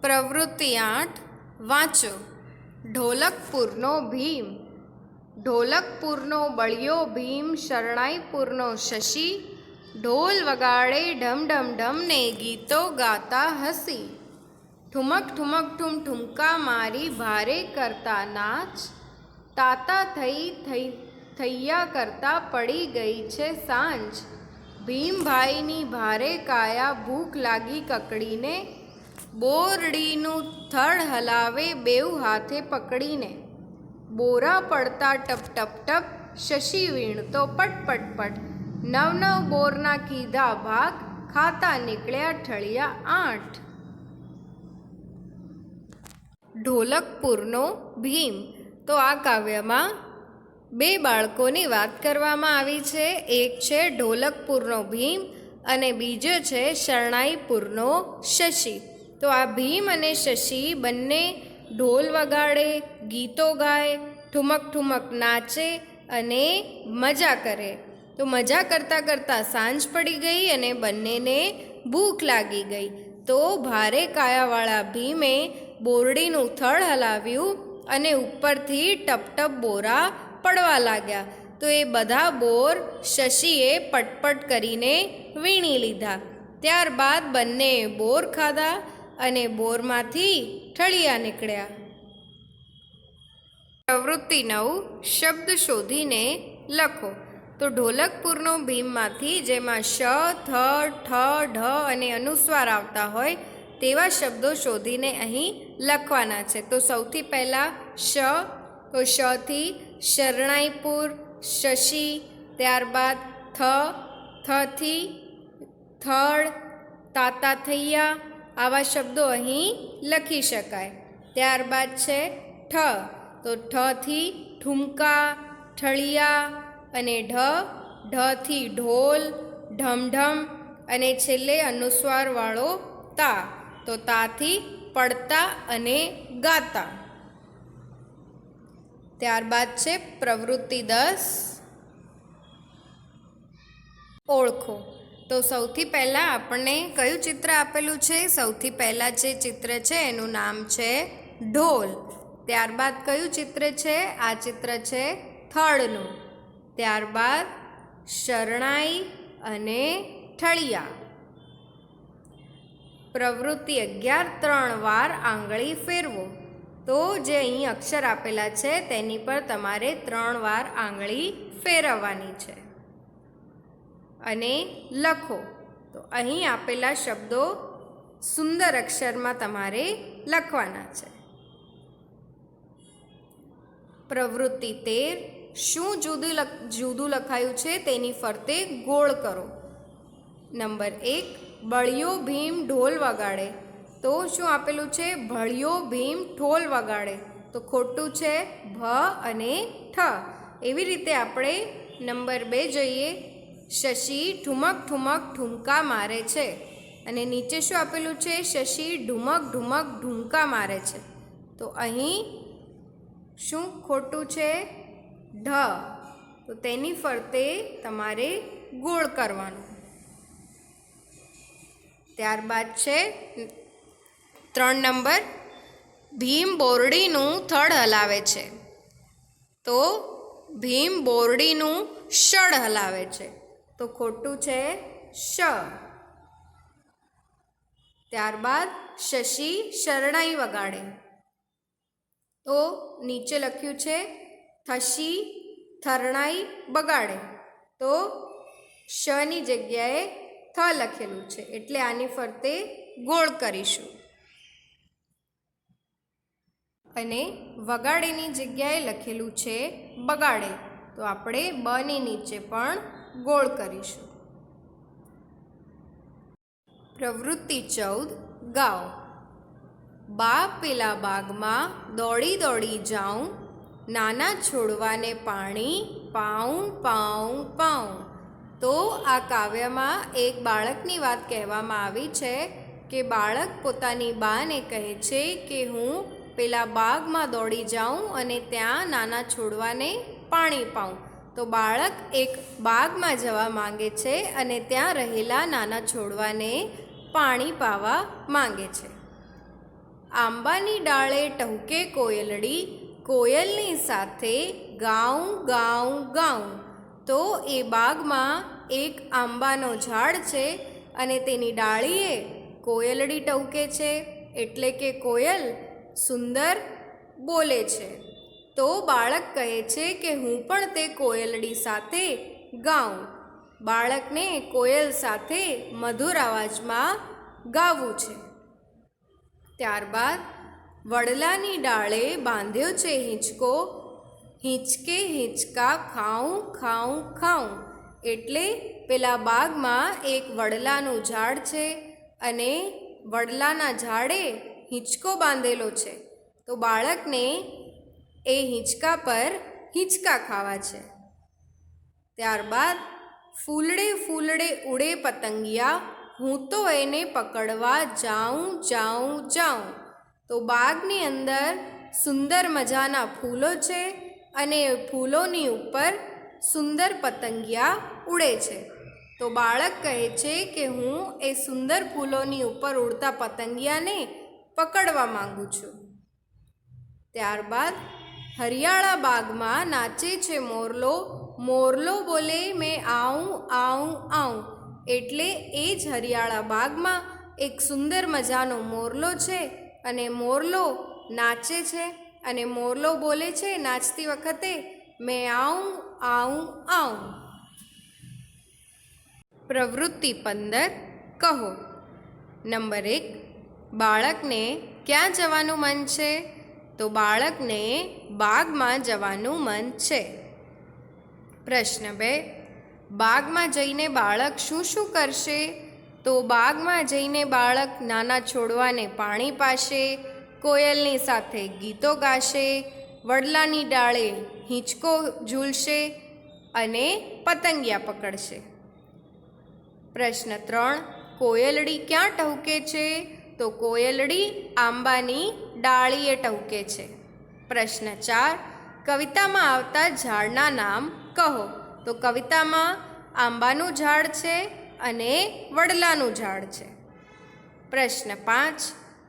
પ્રવૃત્તિ 8 વાંચો. ઢોલકપુરનો ભીમ. ઢોલકપુરનો બળિયો ભીમ, શરણાઈપુરનો શશી, ઢોલ વગાડે ઢમ ઢમ ઢમ ને ગીતો ગાતા હસી. ઠુમક ઠુમક ઠુમ ઠુમકા મારી ભારે કરતા નાચ, તાતા થઈ થૈયા કરતા પડી ગઈ છે સાંજ. ભીમભાઈની ભારે કાયા ભૂખ લાગી કકડીને, બોરડીનું થડ હલાવે બેઉ હાથે પકડીને. બોરા પડતા ટપ ટપ ટપ, શશી વીણતો પટ પટ પટ, નવ નવ બોરના કીધા ભાગ, ખાતા નીકળ્યા ઠળિયા 8. ઢોલકપુરનો ભીમ. તો આ કાવ્યમાં બે બાળકોની વાત કરવામાં આવી છે. એક છે ઢોલકપુરનો ભીમ અને બીજો છે શરણાઈપુરનો શશી. તો આ ભીમ અને શશી બંને ઢોલ વગાડે, ગીતો ગાય, ઠુમક ઠુમક નાચે અને મજા કરે. તો મજા કરતાં કરતાં સાંજ પડી ગઈ અને બંનેને ભૂખ લાગી ગઈ. તો ભારે કાયાવાળા ભીમે બોરડીનું થડ હલાવ્યું અને ઉપરથી ટપ ટપ બોરા પડવા લાગ્યા. તો એ બધા બોર શશીએ પટપટ કરીને વીણી લીધા. ત્યારબાદ બંનેએ બોર ખાધા અને બોરમાંથી ઠળિયા નીકળ્યા. પ્રવૃત્તિ 9 શબ્દ શોધીને લખો. તો ઢોલકપુરનો ભીમમાંથી જેમાં શ, થ, ઠ, ઢ અને અનુસ્વાર આવતા હોય તેવા શબ્દો શોધીને અહીં લખવાના છે. તો સૌથી પહેલાં શ. તો શથી શરણાઈપુર, શશી. ત્યારબાદ થ, થથી થડ, તાતા થૈયા. આવા શબ્દો અહીં લખી શકાય. ત્યારબાદ છે ઠ. તો ઠથી ઠુમકા, ઠળિયા અને ઢ. ઢથી ઢોલ, ઢમઢમ અને છેલ્લે અનુસ્વારવાળો તા. તો તાથી પડતા અને ગાતા. ત્યારબાદ છે પ્રવૃત્તિ 10 ઓળખો. તો સૌથી પહેલાં આપણને કયું ચિત્ર આપેલું છે? સૌથી પહેલાં જે ચિત્ર છે એનું નામ છે ઢોલ. ત્યારબાદ કયું ચિત્ર છે? આ ચિત્ર છે થડનું. ત્યારબાદ શરણાઈ અને ઠળિયા. પ્રવૃત્તિ 11 3 વાર આંગળી ફેરવો. તો જે અહીં અક્ષર આપેલા છે તેની પર તમારે 3 વાર આંગળી ફેરવવાની છે અને લખો. તો અહીં આપેલા શબ્દો સુંદર અક્ષરમાં તમારે લખવાના છે. પ્રવૃત્તિ 13 શું જુદું લખાયું છે તેની ફરતે ગોળ કરો. નંબર 1 બળિયો ભીમ ઢોલ વગાડે. તો શું આપેલું છે? ભળિયો ભીમ ઢોલ વગાડે. તો ખોટું છે ભ અને ઠ. એવી રીતે આપણે નંબર 2 જોઈએ. શશી ઠુમક ઠુમક ઠુમકા મારે છે. અને નીચે શું આપેલું છે? શશી ઢુમક ઢુમક ઢુમકા મારે છે. તો અહીં શું ખોટું છે? ઢ. તો તેની ફરતે તમારે ગોળ કરવાનું. ત્યારબાદ છે 3 નંબર ભીમ બોરડીનું થડ હલાવે છે. તો ભીમ બોરડીનું શડ હલાવે છે. તો ખોટું છે શ. ત્યારબાદ શશી શરણાઈ વગાડે. તો નીચે લખ્યું છે થશી થરણાઈ બગાડે. તો શની જગ્યાએ થ લખેલું છે એટલે આની ફરતે ગોળ કરીશું. અને વગાડેની જગ્યાએ લખેલું છે બગાડે. તો આપણે બની નીચે પણ ગોળ કરીશું. પ્રવૃત્તિ 14 ગાઓ. બા પેલા બાગમાં દોડી દોડી જાઉં, નાના છોડવાને પાણી પાઉં પાઉં પાઉં. તો આ કાવ્યમાં એક બાળકની વાત કહેવામાં આવી છે કે બાળક પોતાની બાને કહે છે કે હું પેલા બાગમાં દોડી જાઉં અને ત્યાં નાના છોડવાને પાણી પાઉં. તો બાળક એક બાગમાં જવા માંગે છે અને ત્યાં રહેલા નાના છોડવાને પાણી પાવા માંગે છે. આંબાની ડાળે ટહુકે કોયલડી, કોયલની સાથે ગાઉં ગાઉં ગાઉં. તો એ બાગમાં એક આંબાનો ઝાડ છે અને તેની ડાળીએ કોયલડી ટહુકે છે, એટલે કે કોયલ સુંદર બોલે છે. તો બાળક કહે છે કે હું પણ તે કોયલડી સાથે ગાઉં. બાળકને કોયલ સાથે મધુર અવાજમાં ગાવું છે. ત્યારબાદ વડલાની ડાળે બાંધ્યો છે હિંચકો, હિંચકે હિંચકા ખાઉં ખાઉં ખાઉં. એટલે પેલા બાગમાં એક વડલાનું ઝાડ છે અને વડલાના ઝાડે હિંચકો બાંધેલો છે. તો બાળકને એ હિંચકા પર હિંચકા ખાવા છે. ત્યારબાદ ફૂલડે ફૂલડે ઉડે પતંગિયા, હું તો એને પકડવા જાઉં જાઉં જાઉં. તો બાગની અંદર સુંદર મજાના ફૂલો છે અને એ ફૂલોની ઉપર સુંદર પતંગિયા ઉડે છે. તો બાળક કહે છે કે હું એ સુંદર ફૂલોની ઉપર ઉડતા પતંગિયાને પકડવા માંગુ છું. ત્યારબાદ હરિયાળા બાગમાં નાચે છે મોરલો, મોરલો બોલે મેં આઉં આઉં આઉં. એટલે એ જ હરિયાળા બાગમાં એક સુંદર મજાનો મોરલો છે અને મોરલો નાચે છે અને મોરલો બોલે છે નાચતી વખતે મેં આઉં આઉં આઉં. પ્રવૃત્તિ 15 કહો. નંબર 1, બાળકને ક્યાં જવાનું મન છે? તો બાળકને બાગમાં જવાનું મન છે. પ્રશ્ન 2, બાગમાં જઈને બાળક શું શું કરશે? તો બાગમાં જઈને બાળક નાના છોડવાને પાણી પાશે, કોયલની સાથે ગીતો ગાશે, વડલાની ડાળે હિંચકો ઝૂલશે અને પતંગિયા પકડશે. પ્રશ્ન 3, કોયલડી ક્યાં ટહુકે છે? તો કોયલડી આંબાની ડાળીએ ટહુકે છે. પ્રશ્ન 4, કવિતામાં આવતા ઝાડના નામ કહો. તો કવિતામાં આંબાનું ઝાડ છે અને વડલાનું ઝાડ છે. પ્રશ્ન 5,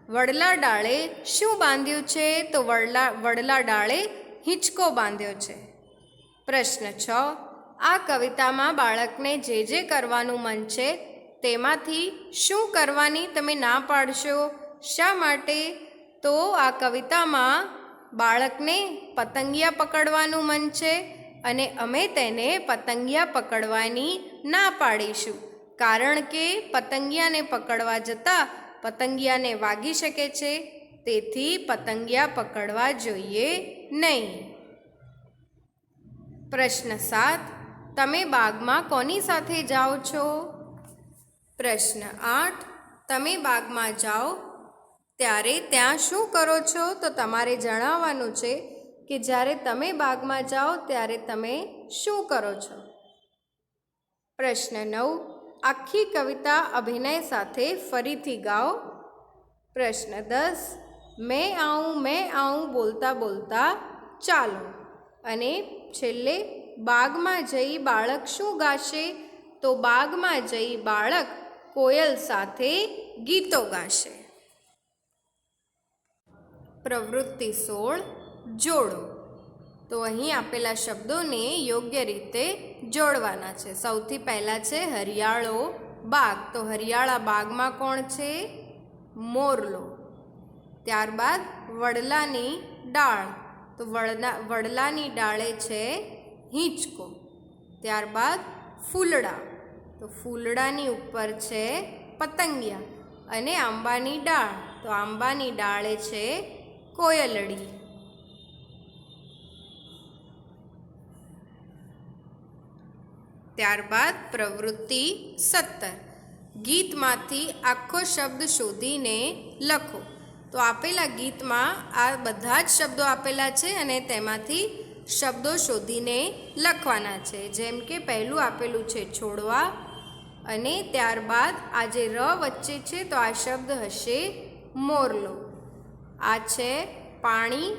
વડલા ડાળે શું બાંધ્યું છે? તો વડલા ડાળે હિંચકો બાંધ્યો છે. પ્રશ્ન 6, આ કવિતામાં બાળકને જે કરવાનું મન છે તેમાંથી શું કરવાની તમે ના પાડશો? શા માટે? તો આ કવિતામાં બાળકને પતંગિયા પકડવાનું મન છે અને અમે તેને પતંગિયા પકડવાની ના પાડીશું, કારણ કે પતંગિયાને પકડવા જતાં પતંગિયાને વાગી શકે છે, તેથી પતંગિયા પકડવા જોઈએ નહીં. પ્રશ્ન 7, તમે બાગમાં કોની સાથે જાઓ છો? પ્રશ્ન 8, તમે બાગમાં જાઓ ત્યારે ત્યાં શું કરો છો? તો તમારે જણાવવાનું છે કે જ્યારે તમે બાગમાં જાઓ ત્યારે તમે શું કરો છો. પ્રશ્ન 9, આખી કવિતા અભિનય સાથે ફરીથી ગાઓ. પ્રશ્ન 10, મેં આઉં બોલતા બોલતા ચાલો. અને છેલ્લે બાગમાં જઈ બાળક શું ગાશે? તો બાગમાં જઈ બાળક કોયલ સાથે ગીતો ગાશે. પ્રવૃત્તિ 16 જોડો. તો અહીં આપેલા શબ્દોને યોગ્ય રીતે જોડવાના છે. સૌથી પહેલાં છે હરિયાળો બાગ. તો હરિયાળા બાગમાં કોણ છે? મોરલો. ત્યારબાદ વડલાની ડાળ. તો વડલાની ડાળે છે હિંચકો. ત્યારબાદ ફૂલડા. તો ફૂલડાની ઉપર છે પતંગિયા. અને આંબાની ડાળ. તો આંબાની ડાળે છે કોયલડી. ત્યારબાદ પ્રવૃત્તિ 17 ગીતમાંથી આખો શબ્દ શોધીને લખો. તો આપેલા ગીતમાં આ બધા જ શબ્દો આપેલા છે અને તેમાંથી શબ્દો શોધીને લખવાના છે. જેમ કે પહેલું આપેલું છે છોડવા, અને ત્યારબાદ આ જે ર વચ્ચે છે તો આ શબ્દ હશે મોરલો. આ છે પાણી,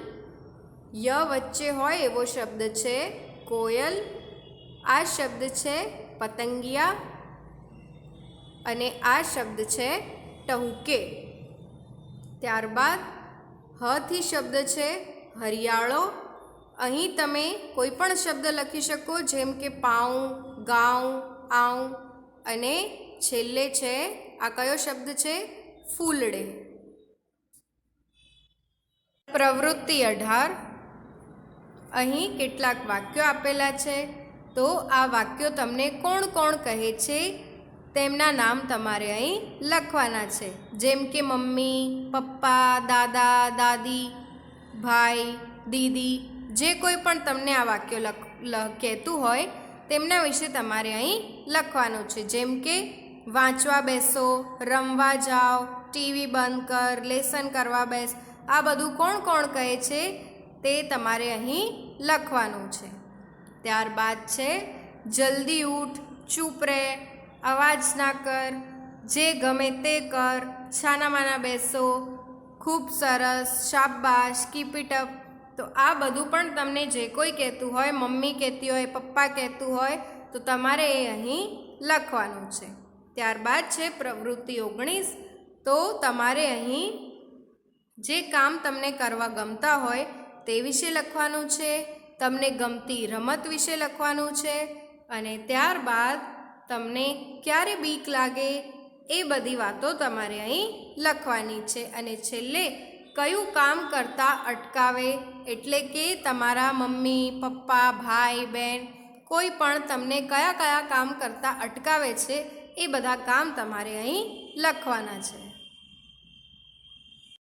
ય વચ્ચે હોય એવો શબ્દ છે કોયલ. આ શબ્દ છે પતંગિયા અને આ શબ્દ છે ટહુકે. ત્યારબાદ હ થી શબ્દ છે હરિયાળો. અહીં તમે કોઈ પણ શબ્દ લખી શકો, જેમ કે પાઉં, ગાઉં, આઉં, અને છેલ્લે છે આ કયો શબ્દ છે? ફૂલડે. પ્રવૃત્તિ 18. અહીં કેટલાક વાક્યો આપેલા છે, તો આ વાક્યો તમને કોણ કોણ કહે છે તેમના નામ તમારે અહીં લખવાના છે. જેમ કે મમ્મી, પપ્પા, દાદા, દાદી, ભાઈ, દીદી, જે કોઈ પણ તમને આ વાક્યો કહેતું હોય તેમના વિશે તમારે અહીં લખવાનું છે. જેમ કે વાંચવા બેસો, રમવા જાઓ, ટીવી બંધ કર, લેસન કરવા બેસ, આ બધું કોણ કોણ કહે છે તે તમારે અહીં લખવાનું છે. ત્યારબાદ છે જલ્દી ઉઠ, ચૂપ રહે, અવાજ ના કર, જે ગમે તે કર, છાનામાના બેસો, ખૂબ સરસ, શાબાશ, કીપ ઇટ અપ. તો આ બધું પણ તમને જે કોઈ કહેતું હોય, મમ્મી કહેતી હોય, પપ્પા કહેતું હોય, તો તમારે એ અહીં લખવાનું છે. ત્યારબાદ છે પ્રવૃત્તિ 19. તો તમારે અહીં જે કામ તમને કરવા ગમતા હોય તે વિશે લખવાનું છે, તમને ગમતી રમત વિશે લખવાનું છે, અને ત્યારબાદ તમને ક્યારે બીક લાગે એ બધી વાતો તમારે અહીં લખવાની છે. અને છેલ્લે કયું કામ કરતાં અટકાવે, એટલે કે તમારા મમ્મી, પપ્પા, ભાઈ, બહેન કોઈ પણ તમને કયા કયા કામ કરતાં અટકાવે છે એ બધા કામ તમારે અહીં લખવાના છે.